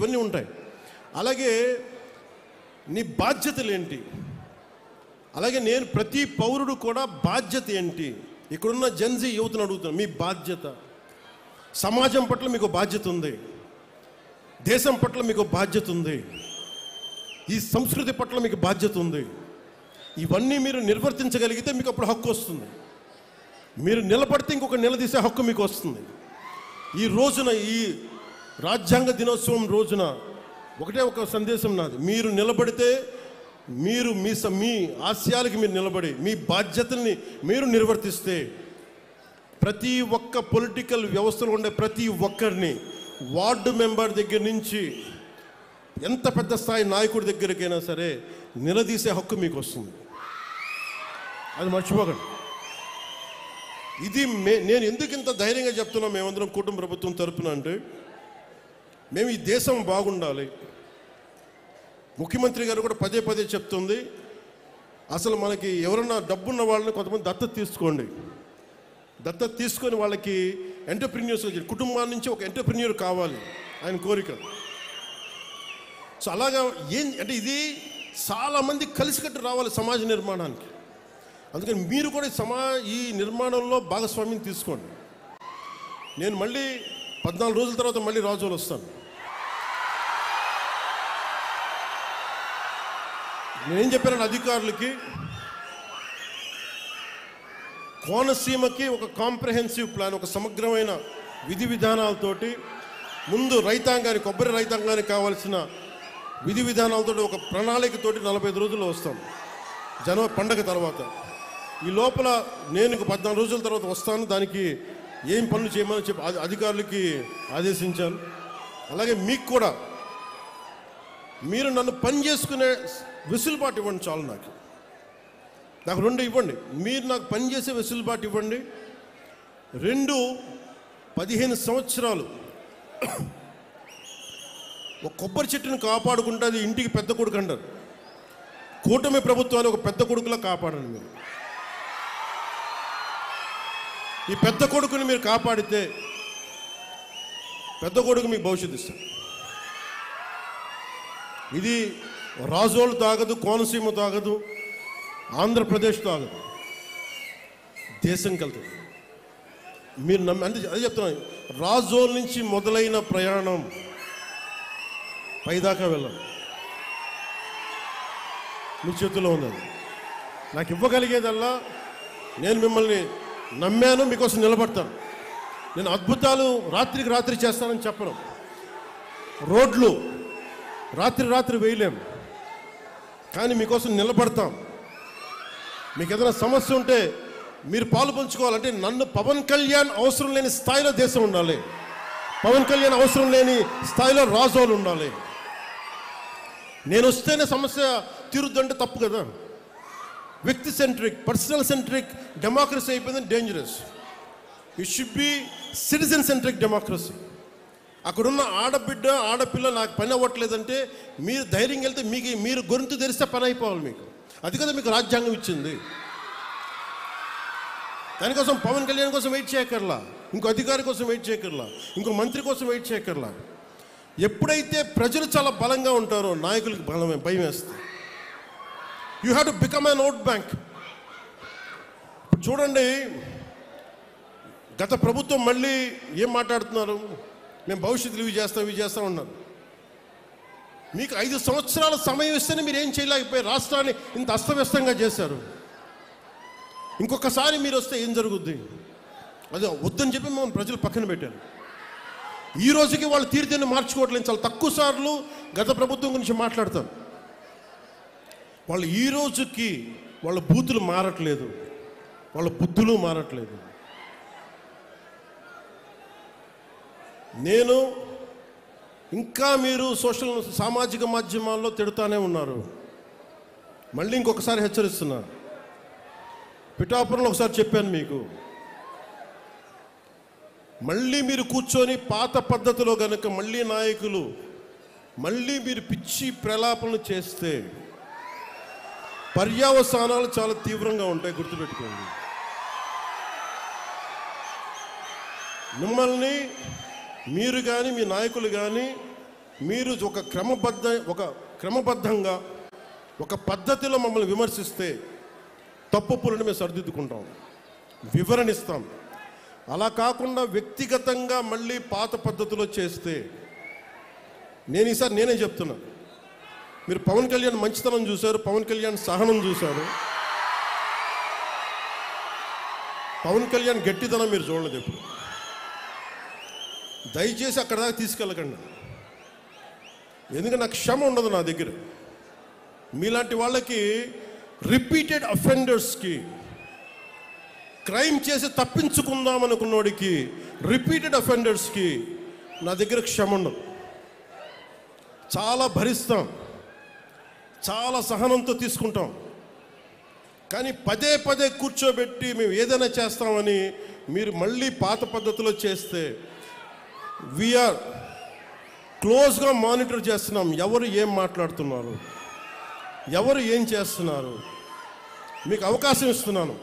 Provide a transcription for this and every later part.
ఇవన్నీ ఉంటాయి. అలాగే నీ బాధ్యతలు ఏంటి, అలాగే నేను ప్రతి పౌరుడు కూడా బాధ్యత ఏంటి. ఇక్కడున్న జెన్జీ యువతను అడుగుతున్నాను, మీ బాధ్యత. సమాజం పట్ల మీకు బాధ్యత ఉంది, దేశం పట్ల మీకు బాధ్యత ఉంది, ఈ సంస్కృతి పట్ల మీకు బాధ్యత ఉంది. ఇవన్నీ మీరు నిర్వర్తించగలిగితే మీకు అప్పుడు హక్కు వస్తుంది. మీరు నిలబడితే ఇంకొక నిలదీసే హక్కు మీకు వస్తుంది. ఈ రోజున, ఈ రాజ్యాంగ దినోత్సవం రోజున ఒకటే ఒక సందేశం నాది. మీరు నిలబడితే, మీరు మీ ఆశయాలకి మీరు నిలబడి మీ బాధ్యతల్ని మీరు నిర్వర్తిస్తే ప్రతి ఒక్క పొలిటికల్ వ్యవస్థలో ఉండే ప్రతి ఒక్కరిని, వార్డు మెంబర్ దగ్గర నుంచి ఎంత పెద్ద స్థాయి నాయకుడి దగ్గరికైనా సరే నిలదీసే హక్కు మీకు వస్తుంది. అది మర్చిపోకండి. ఇది నేను ఎందుకు ఇంత ధైర్యంగా చెప్తున్నా మేమందరం కుటుంబ ప్రభుత్వం తరపున అంటే, మేము ఈ దేశం బాగుండాలి. ముఖ్యమంత్రి గారు కూడా పదే పదే చెప్తుంది, అసలు మనకి ఎవరన్నా డబ్బున్న వాళ్ళని కొంతమంది దత్తత తీసుకోండి, దత్తత తీసుకొని వాళ్ళకి ఎంటర్ప్రెన్యూర్స్, కుటుంబాన్ని నుంచి ఒక ఎంటర్ప్రెన్యూర్ కావాలి ఆయన కోరిక. సో అలాగా అంటే ఇది చాలామంది కలిసికట్టు రావాలి సమాజ నిర్మాణానికి. అందుకని మీరు కూడా ఈ నిర్మాణంలో భాగస్వామ్యం తీసుకోండి. నేను మళ్ళీ 14 రోజుల తర్వాత మళ్ళీ రాజోలు వస్తాను. నేనేం చెప్పాను అధికారులకి, కోనసీమకి ఒక కాంప్రహెన్సివ్ ప్లాన్, ఒక సమగ్రమైన విధి విధానాలతోటి ముందు రైతాంగానికి, కొబ్బరి రైతాంగానికి కావాల్సిన విధి విధానాలతో ఒక ప్రణాళికతోటి 45 రోజుల్లో వస్తాం జనవరి పండగ తర్వాత. ఈ లోపల నేను 14 రోజుల తర్వాత వస్తాను. దానికి ఏం పనులు చేయమని చెప్పి అధికారులకి ఆదేశించాను. అలాగే మీకు కూడా మీరు నన్ను పని చేసుకునే వెసులుబాటు ఇవ్వండి చాలు. నాకు 2 ఇవ్వండి. మీరు నాకు పనిచేసే వెసులుబాటు ఇవ్వండి. 2, 15 సంవత్సరాలు ఒక కొబ్బరి చెట్టును కాపాడుకుంటే అది ఇంటికి పెద్ద కొడుకు అంటారు. కూటమి ప్రభుత్వాన్ని ఒక పెద్ద కొడుకులా కాపాడండి. మీరు ఈ పెద్ద కొడుకుని మీరు కాపాడితే పెద్ద కొడుకు మీకు భవిష్యత్తు ఇస్తారు. ఇది రాజోలు తాగదు, కోనసీమ తాగదు, ఆంధ్రప్రదేశ్ తాగదు, దేశంకి వెళ్తుంది. మీరు అంటే అదే చెప్తున్నాను, రాజోల్ నుంచి మొదలైన ప్రయాణం పైదాకా వెళ్ళాలి. మీ చేతుల్లో ఉన్నది. నాకు ఇవ్వగలిగేదల్లా, నేను మిమ్మల్ని నమ్మాను, మీకోసం నిలబడతాను. నేను అద్భుతాలు రాత్రికి రాత్రి చేస్తానని చెప్పను. రోడ్లు రాత్రి వేయలేం, కానీ మీకోసం నిలబడతాం. మీకు ఏదైనా సమస్య ఉంటే మీరు పాలు పంచుకోవాలంటే నన్ను పవన్ కళ్యాణ్ అవసరం లేని స్థాయిలో దేశం ఉండాలి, పవన్ కళ్యాణ్ అవసరం లేని స్థాయిలో రాజోలు ఉండాలి. నేను వస్తేనే సమస్య తీరుద్దంటే తప్పు కదా. వ్యక్తి సెంట్రిక్, పర్సనల్ సెంట్రిక్ డెమోక్రసీ అయిపోయింది, dangerous. It should be citizen centric democracy. అక్కడున్న ఆడపిల్ల నాకు పని అవ్వట్లేదంటే మీరు ధైర్యం వెళ్తే మీరు గొంతు తెరిస్తే పని అయిపోవాలి మీకు. అది కదా మీకు రాజ్యాంగం ఇచ్చింది. దానికోసం పవన్ కళ్యాణ్ కోసం వెయిట్ చేయకర్లా, ఇంకో అధికారి కోసం వెయిట్ చేయకర్లా, ఇంకో మంత్రి కోసం వెయిట్ చేయకర్లా. ఎప్పుడైతే ప్రజలు చాలా బలంగా ఉంటారో నాయకులకు భయం వేస్తుంది. You have to become an vote bank. ఇప్పుడు చూడండి, గత ప్రభుత్వం మళ్ళీ ఏం మాట్లాడుతున్నారు, మేము భవిష్యత్తులో ఇవి చేస్తాం ఉన్నారు. మీకు 5 సంవత్సరాల సమయం ఇస్తేనే మీరు ఏం చేయలేకపోయారు, రాష్ట్రాన్ని ఇంత అస్తవ్యస్తంగా చేశారు. ఇంకొకసారి మీరు వస్తే ఏం జరుగుద్ది? అదే వద్దని చెప్పి మనం ప్రజలు పక్కన పెట్టారు. ఈ రోజుకి వాళ్ళు తీరుతేనే మార్చుకోవట్లేదు. చాలా తక్కువ సార్లు గత ప్రభుత్వం గురించి మాట్లాడతారు. వాళ్ళు ఈ రోజుకి వాళ్ళ బూతులు మారట్లేదు, వాళ్ళ బుద్ధులు మారట్లేదు. నేను ఇంకా మీరు సామాజిక మాధ్యమాల్లో తిడుతూనే ఉన్నారు. మళ్ళీ ఇంకొకసారి హెచ్చరిస్తున్నా. పిఠాపురంలో ఒకసారి చెప్పాను మీకు, మళ్ళీ మీరు కూర్చొని పాత పద్ధతిలో కనుక మళ్ళీ నాయకులు మళ్ళీ మీరు పిచ్చి ప్రలాపనలు చేస్తే పర్యవసానాలు చాలా తీవ్రంగా ఉంటాయి, గుర్తుపెట్టుకోండి. మిమ్మల్ని మీరు కానీ మీ నాయకులు కానీ మీరు ఒక క్రమబద్ధంగా ఒక పద్ధతిలో మమ్మల్ని విమర్శిస్తే తప్పులను మేము సరిదిద్దుకుంటాం, వివరణిస్తాం. అలా కాకుండా వ్యక్తిగతంగా మళ్ళీ పాత పద్ధతిలో చేస్తే ఈసారి నేనే చెప్తున్నా. మీరు పవన్ కళ్యాణ్ మంచితనం చూశారు, పవన్ కళ్యాణ్ సహనం చూశారు, పవన్ కళ్యాణ్ గట్టితనం మీరు చూడలేదు ఎప్పుడు. దయచేసి అక్కడ దాకా తీసుకెళ్ళకండి. ఎందుకంటే నాకు క్షమ ఉండదు నా దగ్గర. మీలాంటి వాళ్ళకి, రిపీటెడ్ అఫెండర్స్కి, క్రైమ్ చేసి తప్పించుకుందాం అనుకున్నోడికి, రిపీటెడ్ అఫెండర్స్కి నా దగ్గర క్షమ ఉండదు. చాలా భరిస్తాం, చాలా సహనంతో తీసుకుంటాం. కానీ పదే పదే కూర్చోబెట్టి మేము ఏదైనా చేస్తామని మీరు మళ్ళీ పాత పద్ధతిలో చేస్తే వీఆర్ క్లోజ్గా మానిటర్ చేస్తున్నాం. ఎవరు ఏం మాట్లాడుతున్నారు, ఎవరు ఏం చేస్తున్నారు, మీకు అవకాశం ఇస్తున్నాను.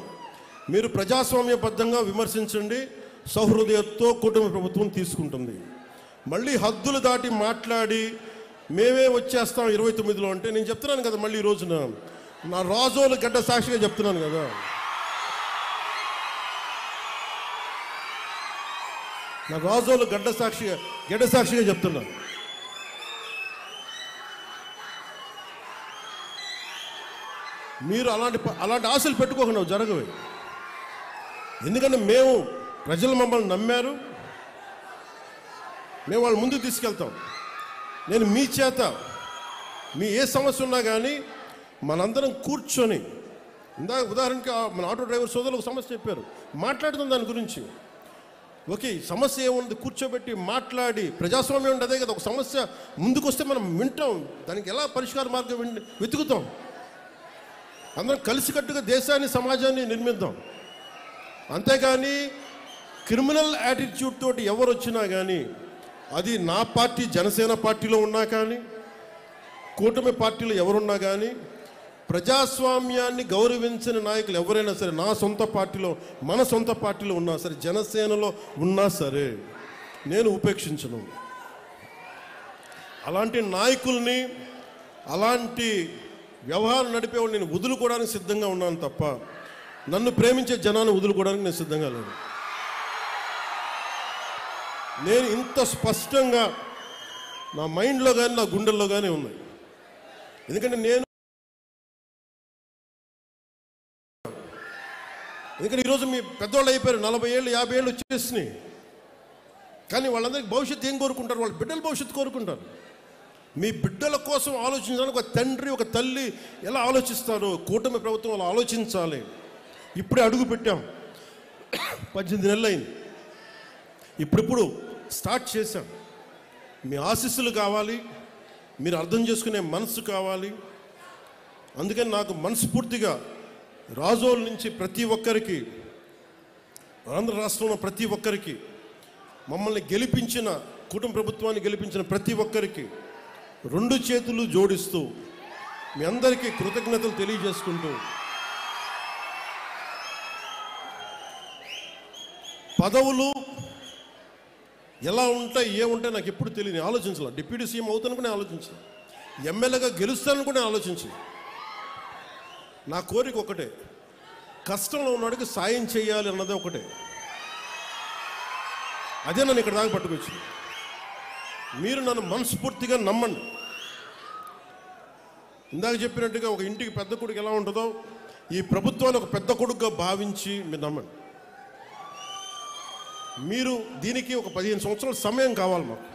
మీరు ప్రజాస్వామ్యబద్ధంగా విమర్శించండి, సౌహృదయంతో కూటమి ప్రభుత్వం తీసుకుంటుంది. మళ్ళీ హద్దులు దాటి మాట్లాడి మేమే వచ్చేస్తాం 29లో అంటే నేను చెప్తున్నాను కదా, మళ్ళీ ఈ రోజున నా రాజోలు గడ్డ సాక్షిగా చెప్తున్నాను కదా. నా రాజోలు గడ్డ సాక్షిగా చెప్తున్నాను. మీరు అలాంటి ఆశలు పెట్టుకోకుండా జరగవు. ఎందుకంటే ప్రజలు మమ్మల్ని నమ్మారు, మేము వాళ్ళ ముందుకు తీసుకెళ్తాం. నేను మీ చేత మీ ఏ సమస్య ఉన్నా కానీ మనందరం కూర్చొని, ఉదాహరణకి మన ఆటో డ్రైవర్ సోదరులు ఒక సమస్య చెప్పారు, మాట్లాడుతాం దాని గురించి. ఓకే, సమస్య ఏముంది, కూర్చోబెట్టి మాట్లాడి, ప్రజాస్వామ్యం అంటే అదే కదా. ఒక సమస్య ముందుకు వస్తే మనం వింటాం, దానికి ఎలా పరిష్కార మార్గం వెతుకుతాం. అందరం కలిసికట్టుగా దేశాన్ని, సమాజాన్ని నిర్మిద్దాం. అంతేగాని క్రిమినల్ యాటిట్యూడ్ తోటి ఎవరు వచ్చినా కానీ, అది నా పార్టీ జనసేన పార్టీలో ఉన్నా కానీ, కూటమి పార్టీలో ఎవరున్నా కానీ, ప్రజాస్వామ్యాన్ని గౌరవించని నాయకులు ఎవరైనా సరే, నా సొంత పార్టీలో, మన సొంత పార్టీలో ఉన్నా సరే, జనసేనలో ఉన్నా సరే, నేను ఉపేక్షించను. అలాంటి నాయకుల్ని, అలాంటి వ్యవహారం నడిపేవాళ్ళు నేను వదులుకోవడానికి సిద్ధంగా ఉన్నాను తప్ప, నన్ను ప్రేమించే జనాన్ని వదులుకోవడానికి నేను సిద్ధంగా లేను. నేను ఇంత స్పష్టంగా నా మైండ్లో కానీ నా గుండెల్లో కానీ ఉన్నాయి. ఎందుకంటే ఈరోజు మీ పెద్దవాళ్ళు అయిపోయారు, 40 ఏళ్ళు 50 ఏళ్ళు వచ్చేసినాయి. కానీ వాళ్ళందరికీ భవిష్యత్తు ఏం కోరుకుంటారు? వాళ్ళ బిడ్డల భవిష్యత్తు కోరుకుంటారు. మీ బిడ్డల కోసం ఆలోచించడానికి ఒక తండ్రి, ఒక తల్లి ఎలా ఆలోచిస్తారు, కూటమి ప్రభుత్వం అలా ఆలోచించాలి. ఇప్పుడే అడుగు పెట్టాం, 18 నెలలు అయింది. ఇప్పుడు స్టార్ట్ చేశాం. మీ ఆశీస్సులు కావాలి, మీరు అర్థం చేసుకునే మనసు కావాలి. అందుకని నాకు మనస్ఫూర్తిగా రాజోల నుంచి ప్రతి ఒక్కరికి, ఆంధ్ర రాష్ట్రంలో ప్రతి ఒక్కరికి, మమ్మల్ని గెలిపించిన, కుటుంబ ప్రభుత్వాన్ని గెలిపించిన ప్రతి ఒక్కరికి 2 చేతులు జోడిస్తూ మీ అందరికీ కృతజ్ఞతలు తెలియజేసుకుంటూ, పదవులు ఎలా ఉంటాయి, ఏముంటాయి నాకు ఎప్పుడు తెలియని ఆలోచించాలి. డిప్యూటీ సీఎం అవుతాను కూడా ఆలోచించాలి, ఎమ్మెల్యేగా గెలుస్తాను కూడా ఆలోచించాలి. నా కోరిక ఒకటే, కష్టంలో ఉన్నవాడికి సాయం చేయాలి అన్నదే ఒకటే. అదే నన్ను ఇక్కడ దాకా పట్టుకొచ్చింది. మీరు నన్ను మనస్ఫూర్తిగా నమ్మండి. ఇందాక చెప్పినట్టుగా ఒక ఇంటికి పెద్ద కొడుకు ఎలా ఉంటుందో, ఈ ప్రభుత్వాన్ని ఒక పెద్ద కొడుకుగా భావించి మీరు నమ్మండి. మీరు దీనికి ఒక 15 సంవత్సరాల సమయం కావాలి మాకు.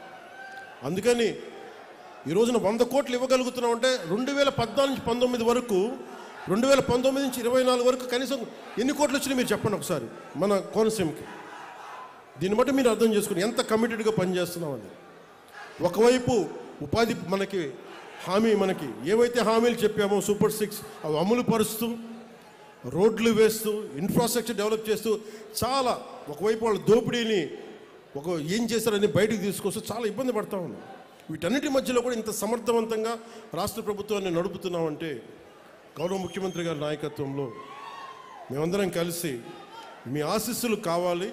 అందుకని ఈ రోజున 100 కోట్లు ఇవ్వగలుగుతున్నామంటే 2014 నుంచి 19 వరకు, 2019 నుంచి 24 వరకు కనీసం ఎన్ని కోట్లు వచ్చినాయి మీరు చెప్పండి ఒకసారి మన కోనసీమకి. దీన్ని బట్టి మీరు అర్థం చేసుకుని ఎంత కమిటెడ్గా పనిచేస్తున్నామని. ఒకవైపు ఉపాధి మనకి ఏవైతే హామీలు చెప్పామో సూపర్ 6 అవి అమలు పరుస్తూ, రోడ్లు వేస్తూ, ఇన్ఫ్రాస్ట్రక్చర్ డెవలప్ చేస్తూ, చాలా ఒకవైపు వాళ్ళ దోపిడీని ఏం చేశారని బయటకు తీసుకొస్తూ చాలా ఇబ్బంది పడతా ఉన్నాం. వీటన్నిటి మధ్యలో కూడా ఇంత సమర్థవంతంగా రాష్ట్ర ప్రభుత్వాన్ని నడుపుతున్నామంటే గౌరవ ముఖ్యమంత్రి గారి నాయకత్వంలో మేమందరం కలిసి, మీ ఆశీస్సులు కావాలి,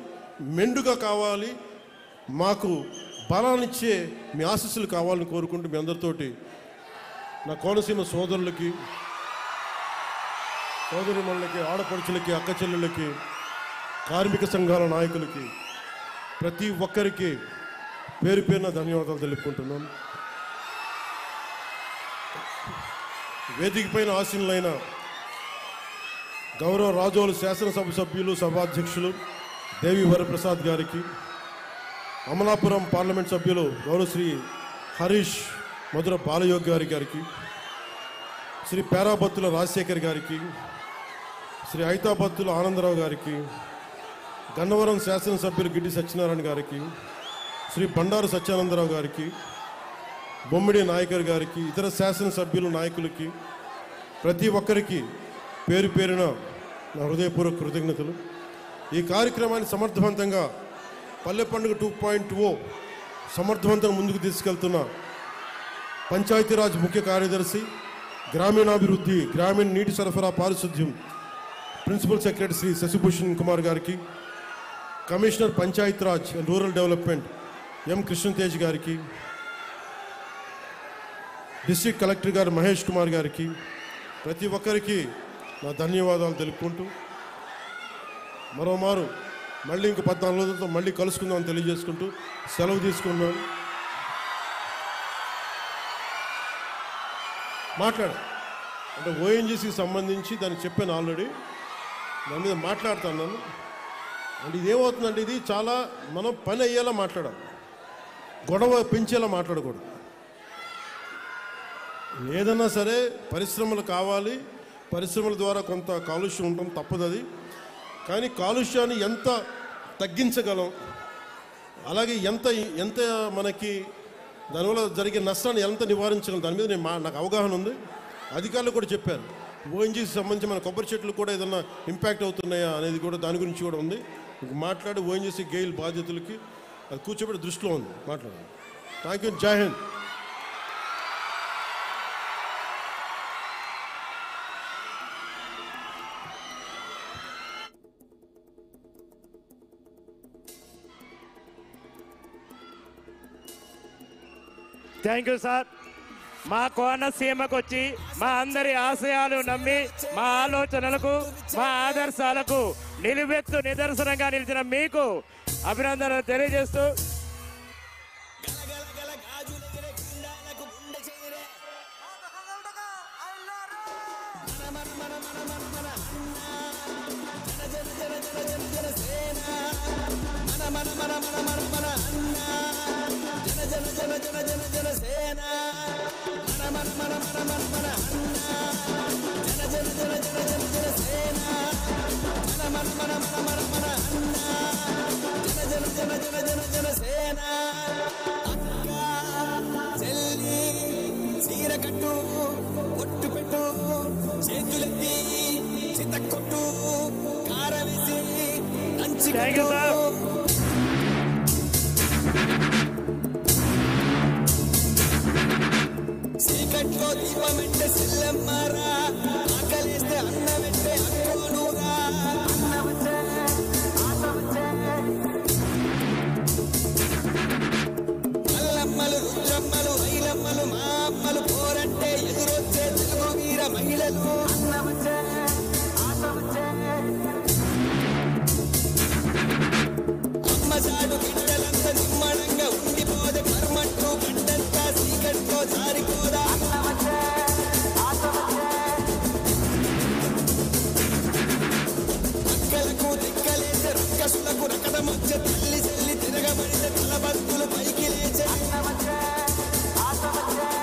మెండుగా కావాలి. మాకు బలాన్నిచ్చే మీ ఆశీస్సులు కావాలని కోరుకుంటూ మీ అందరితోటి నా కోనసీమ సోదరులకి, సోదరిమణులకి, ఆడపడుచులకి, అక్క చెల్లెళ్ళకి, కార్మిక సంఘాల నాయకులకి, ప్రతి ఒక్కరికి పేరు పేరున ధన్యవాదాలు తెలుపుకుంటున్నాను. వేదిక పైన ఆసీనులైన గౌరవ రాజోలు శాసనసభ సభ్యులు, సభాధ్యక్షులు దేవి వరప్రసాద్ గారికి, అమలాపురం పార్లమెంట్ సభ్యులు గౌరవ శ్రీ హరీష్ మధుర బాలయోగి గారికి, శ్రీ పేరాబత్తుల రాజశేఖర్ గారికి, శ్రీ ఐతాబత్తుల ఆనందరావు గారికి, గన్నవరం శాసనసభ్యులు గిడ్డి సత్యనారాయణ గారికి, శ్రీ బండారు సత్యానందరావు గారికి, బొమ్మిడి నాయకర్ గారికి, ఇతర శాసనసభ్యులు నాయకులకి, ప్రతి ఒక్కరికి పేరు పేరున నా హృదయపూర్వక కృతజ్ఞతలు. ఈ కార్యక్రమాన్ని సమర్థవంతంగా పల్లె పండుగ 2.0 సమర్థవంతంగా ముందుకు తీసుకెళ్తున్న పంచాయతీరాజ్ ముఖ్య కార్యదర్శి, గ్రామీణాభివృద్ధి, గ్రామీణ నీటి సరఫరా, పారిశుద్ధ్యం ప్రిన్సిపల్ సెక్రటరీ శ్రీ శశిభూషణ్ కుమార్ గారికి, commissioner Panchayati Raj and rural development M Krishnateja గారికి, డిస్ట్రిక్ట్ కలెక్టర్ గారు మహేష్ కుమార్ గారికి, ప్రతి ఒక్కరికి నా ధన్యవాదాలు తెలుపుకుంటూ మరోమారు మళ్ళీ ఇంక 14 రోజులతో మళ్ళీ కలుసుకుందామని తెలియజేసుకుంటూ సెలవు తీసుకున్నాను. అంటే ఓఎన్జీసీకి సంబంధించి దానికి చెప్పాను ఆల్రెడీ, దాని మీద మాట్లాడుతున్నాను. అంటే ఇదేమవుతుందంటే ఇది చాలా మనం పని అయ్యేలా మాట్లాడాలి, గొడవ పెంచేలా మాట్లాడకూడదు. ఏదన్నా సరే పరిశ్రమలు కావాలి, పరిశ్రమల ద్వారా కొంత కాలుష్యం ఉండడం తప్పదు అది. కానీ కాలుష్యాన్ని ఎంత తగ్గించగలం, అలాగే ఎంత ఎంత మనకి దానివల్ల జరిగే నష్టాన్ని ఎంత నివారించగలం, దాని మీద నాకు అవగాహన ఉంది. అధికారులు కూడా చెప్పారు, ఓఎన్జీసీ సంబంధించి మన కొబ్బరి చెట్లు కూడా ఏదన్నా ఇంపాక్ట్ అవుతున్నాయా అనేది కూడా దాని గురించి కూడా ఉంది. మాట్లాడి ఓఎన్జీసీ గెయిల్ బాధ్యతలకి అది కూర్చోబెట్టి దృష్టిలో ఉంది మాట్లాడాలి. Thank you. జై హింద్. Thank you sir. మా కోనసీమకు వచ్చి మా అందరి ఆశయాలు నమ్మి మా ఆలోచనలకు మా ఆదర్శాలకు నిలువెత్తు నిదర్శనంగా నిలిచిన మీకు అభినందనలు తెలియజేస్తూ చీరకట్టు ఒట్టు పెట్టు చేతులెత్తి చితకొట్టు కారవేసి లంచి చీకట్లో దీపమంటే సిల్లమ్మరా, ఆకలేస్తే అన్నమంటే అక్కోనురా. మల్లమ్మలు, రుద్రమ్మలు, ఐలమ్మలు, మా అమ్మలు పోరంటే ఎదురొచ్చే తెలుగు వీర మహిళలు. అమ్మసాడు బిడ్డలంత నిమ్మడంగా ఉండిపోదే పర్మంటూ గండంతా చీకట్లో జారిపోదా. అక్కలకు దిక్కలేసే రక్కసులకు రకదమొచ్చే తల్లి చెల్లి తిరగబడితే తలబద్ద